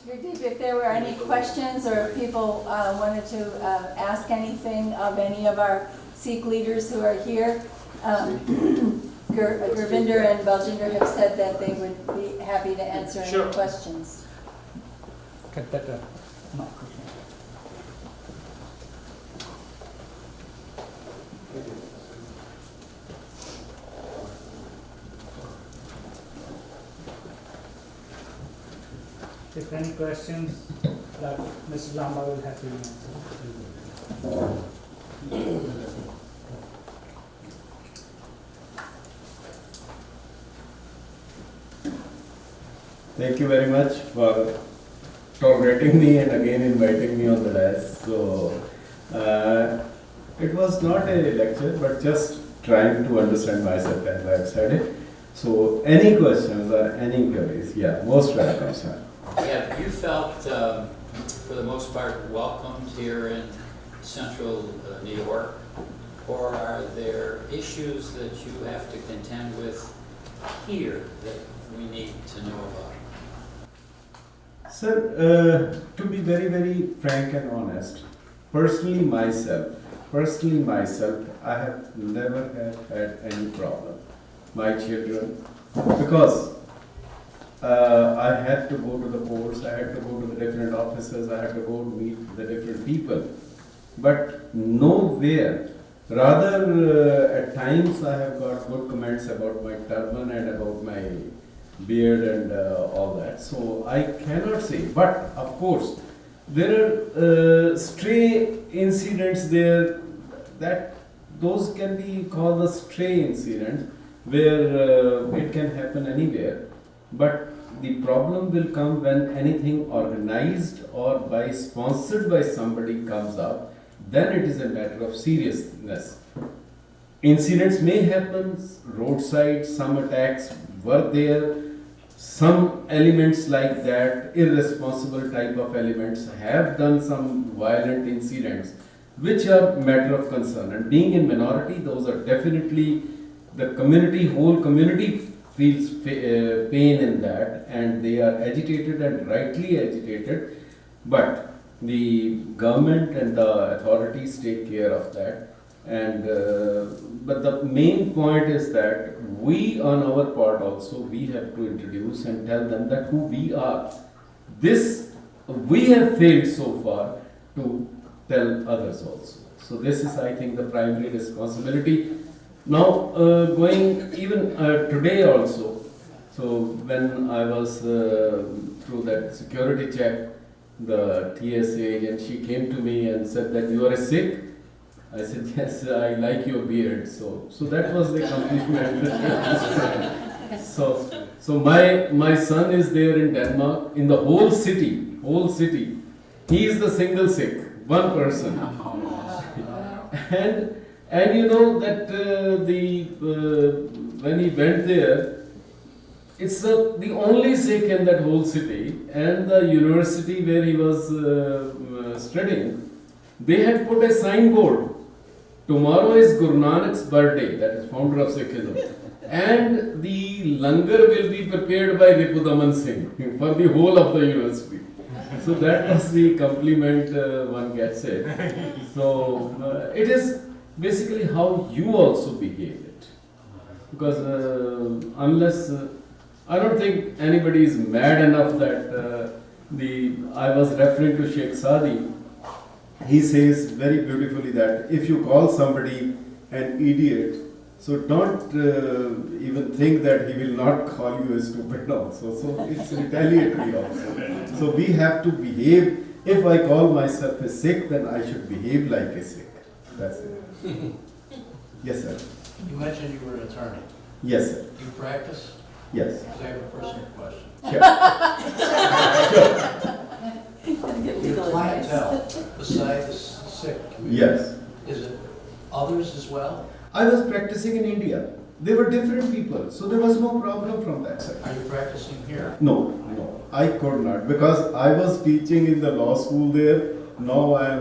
Gurdeep, if there were any questions or if people wanted to ask anything of any of our Sikh leaders who are here, Gurvinder and Baljinder have said that they would be happy to answer any questions. No. If any questions, that Mr. Lamba will happily answer. Thank you very much for tolerating me and again inviting me on the dais. So, it was not a lecture, but just trying to understand myself and why I've said it. So, any questions or any queries? Yeah, most welcome, sir. Yeah, you felt, for the most part, welcomed here in central New York, or are there issues that you have to contend with here that we need to know about? Sir, to be very, very frank and honest, personally myself, I have never had any problem. My children, because I had to go to the courts, I had to go to the different offices, I had to go meet the different people. But nowhere, rather at times I have got good comments about my turban and about my beard and all that. So I cannot say, but of course, there are stray incidents there that those can be called the stray incidents where it can happen anywhere. But the problem will come when anything organized or sponsored by somebody comes up, then it is a matter of seriousness. Incidents may happen roadside, some attacks were there, some elements like that, irresponsible type of elements have done some violent incidents which are matter of concern. And being in minority, those are definitely the community, whole community feels pain in that, and they are agitated and rightly agitated, but the government and the authorities take care of that. And but the main point is that we on our part also, we have to introduce and tell them that who we are. This we have failed so far to tell others also. So this is, I think, the primary responsibility. Now, going even today also, so when I was through that security check, the TSA agent, she came to me and said that you are a Sikh. I said, yes, I like your beard. So that was the compliment. So my son is there in Denmark, in the whole city. He is the single Sikh, one person. And you know that when he went there, it's the only Sikh in that whole city, and the university where he was studying, they had put a signboard. Tomorrow is Guru Nanak's birthday, that is founder of Sikhism, and the langar will be prepared by Ripudaman Singh for the whole of the university. So that was the compliment one gets it. So it is basically how you also behave it, because unless I don't think anybody is mad enough that I was referring to Sheikh Sadi. He says very beautifully that if you call somebody an idiot, so don't even think that he will not call you a stupid also. So it's retaliatory also. So we have to behave. If I call myself a Sikh, then I should behave like a Sikh. That's it. Yes, sir. You mentioned you were an attorney. Yes, sir. Do you practice? Yes. Because I have a personal question. Sure. Your clientele, besides the Sikh community, Yes. is it others as well? I was practicing in India. They were different people, so there was no problem from that side. Are you practicing here? No, I could not, because I was teaching in the law school there. Now I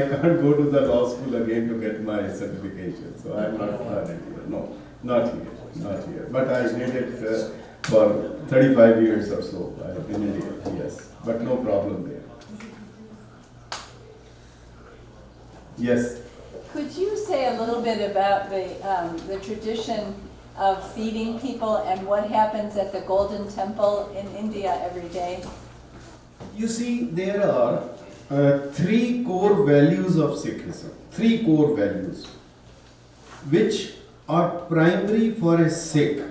can't go to the law school again to get my certification, so I'm not done it here. No, not here. But I did it for 35 years or so in India, yes. but no problem there. Yes. Could you say a little bit about the tradition of feeding people and what happens at the Golden Temple in India every day? You see, there are three core values of Sikhism, three core values, which are primary for a Sikh,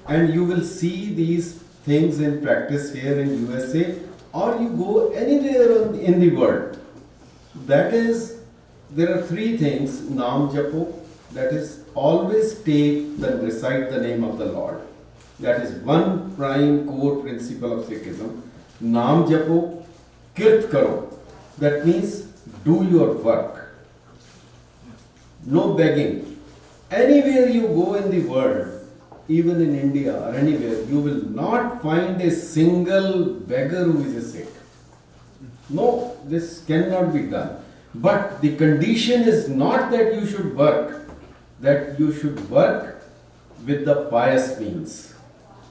and you will see these things in practice here in USA, or you go anywhere in the world. That is, there are three things: Naam Japo, that is, always take and recite the name of the Lord. That is one prime core principle of Sikhism. Naam Japo, Kirt Karo, that means do your work. No begging. Anywhere you go in the world, even in India or anywhere, you will not find a single beggar who is a Sikh. No, this cannot be done. But the condition is not that you should work, that you should work with the pious means,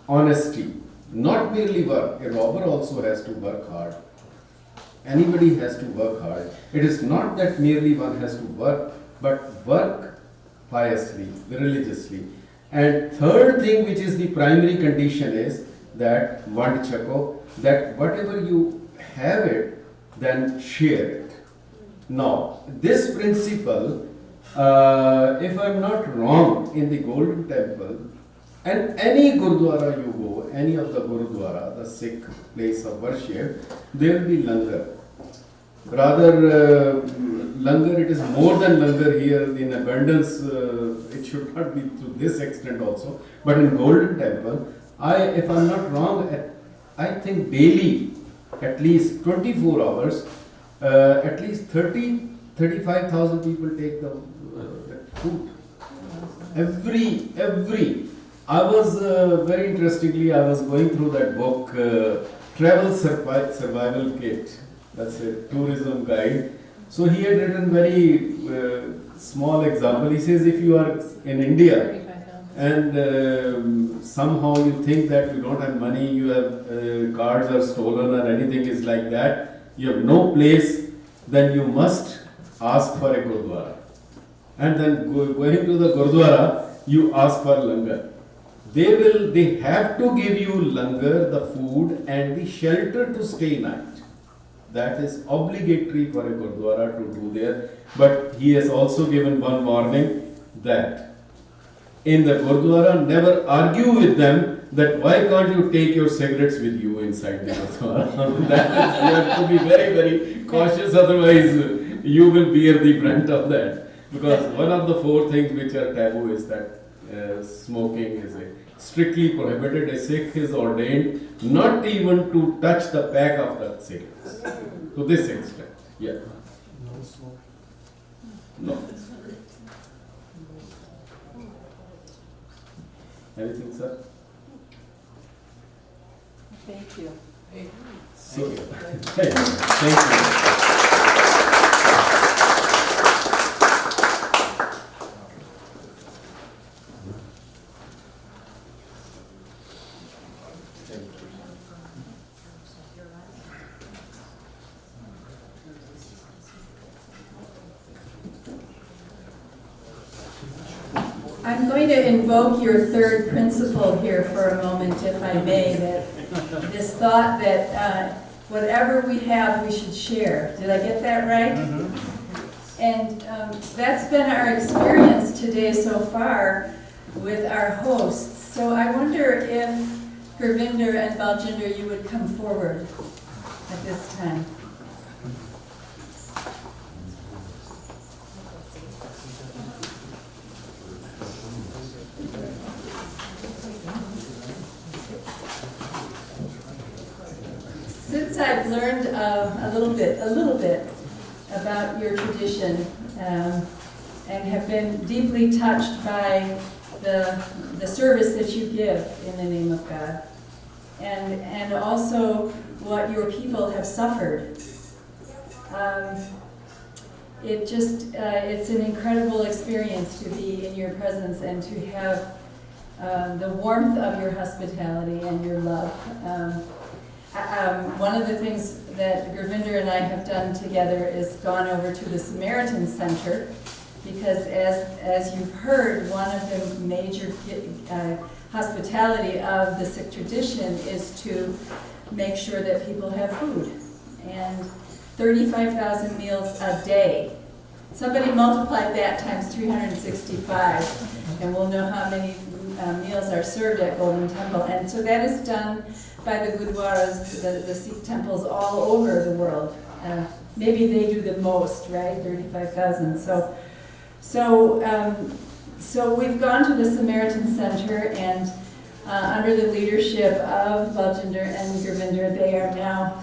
honesty, not merely work. A robber also has to work hard. Anybody has to work hard. It is not that merely one has to work, but work piously, religiously. And third thing, which is the primary condition, is that Vand Chako, that whatever you have it, then share it. Now, this principle, if I'm not wrong, in the Golden Temple, and any Gurdwara you go, any of the Gurdwara, the Sikh place of worship, there will be langar. Rather, langar, it is more than langar here in abundance. It should not be to this extent also. But in Golden Temple, if I'm not wrong, I think daily, at least 24 hours, at least 35,000 people take the food. Every. I was, very interestingly, I was going through that book, Travel Survival Kit. That's a tourism guide. So he had written very small example. He says if you are in India and somehow you think that you don't have money, you have cards are stolen or anything is like that, you have no place, then you must ask for a Gurdwara. And then going to the Gurdwara, you ask for langar. They have to give you langar, the food and the shelter to stay night. That is obligatory for a Gurdwara to do there. But he has also given one warning that in the Gurdwara, never argue with them that why can't you take your cigarettes with you inside the Gurdwara. That is, you have to be very, very cautious, otherwise you will bear the brunt of that. Because one of the four things which are taboo is that smoking is strictly prohibited. A Sikh is ordained not even to touch the pack of the cigarettes. To this extent, yeah. No smoke. No. Anything, sir? Thank you. So, thank you. I'm going to invoke your third principle here for a moment, if I may, that this thought that whatever we have, we should share. Did I get that right? Mm-hmm. And that's been our experience today so far with our hosts. So I wonder if Gurvinder and Baljinder, you would come forward at this time. Since I've learned a little bit about your tradition and have been deeply touched by the service that you give in the name of God, and also what your people have suffered, it's an incredible experience to be in your presence and to have the warmth of your hospitality and your love. One of the things that Gurvinder and I have done together is gone over to the Samaritan Center, because as you've heard, one of the major hospitality of the Sikh tradition is to make sure that people have food. And 35,000 meals a day. Somebody multiply that times 365, and we'll know how many meals are served at Golden Temple. And so that is done by the Gurdwaras, the Sikh temples all over the world. Maybe they do the most, right? 35,000. So we've gone to the Samaritan Center, and under the leadership of Baljinder and Gurvinder, they are now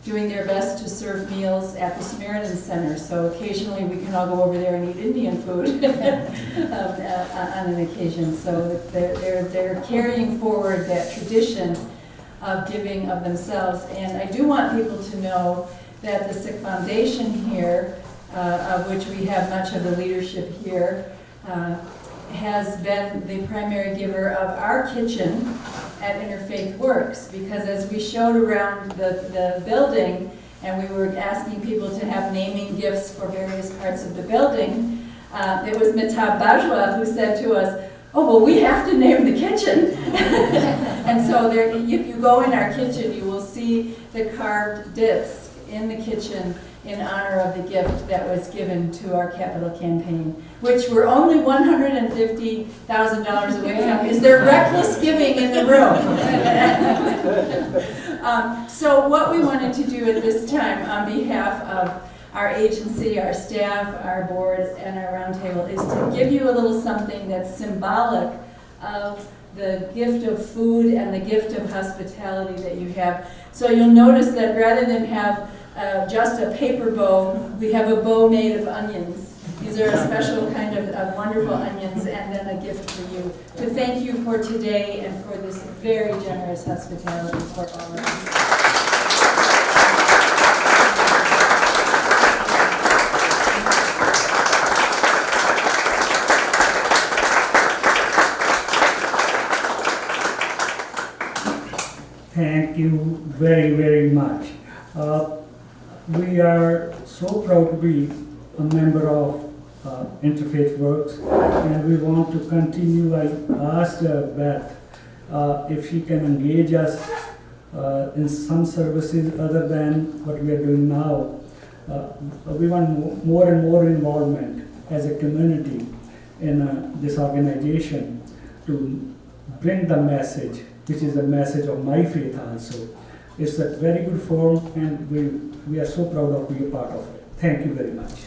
doing their best to serve meals at the Samaritan Center. So occasionally we can all go over there and eat Indian food on an occasion. So they're carrying forward that tradition of giving of themselves. And I do want people to know that the Sikh Foundation here, of which we have much of the leadership here, has been the primary giver of our kitchen at Interfaith Works, because as we showed around the building and we were asking people to have naming gifts for various parts of the building, it was Mitab Bajwa who said to us, "Oh, well, we have to name the kitchen." And so there, if you go in our kitchen, you will see the carved discs in the kitchen in honor of the gift that was given to our capital campaign, which we're only $150,000 away from. Is there reckless giving in the room? So what we wanted to do at this time on behalf of our agency, our staff, our boards, and our roundtable is to give you a little something that's symbolic of the gift of food and the gift of hospitality that you have. So you'll notice that rather than have just a paper bow, we have a bow made of onions. These are a special kind of wonderful onions, and then a gift for you. To thank you for today and for this very generous hospitality for all of us. Thank you very, very much. We are so proud to be a member of Interfaith Works, and we want to continue. I asked Beth if she can engage us in some services other than what we are doing now. We want more and more involvement as a community in this organization to bring the message, which is the message of my faith also. It's a very good forum, and we are so proud of being a part of it. Thank you very much.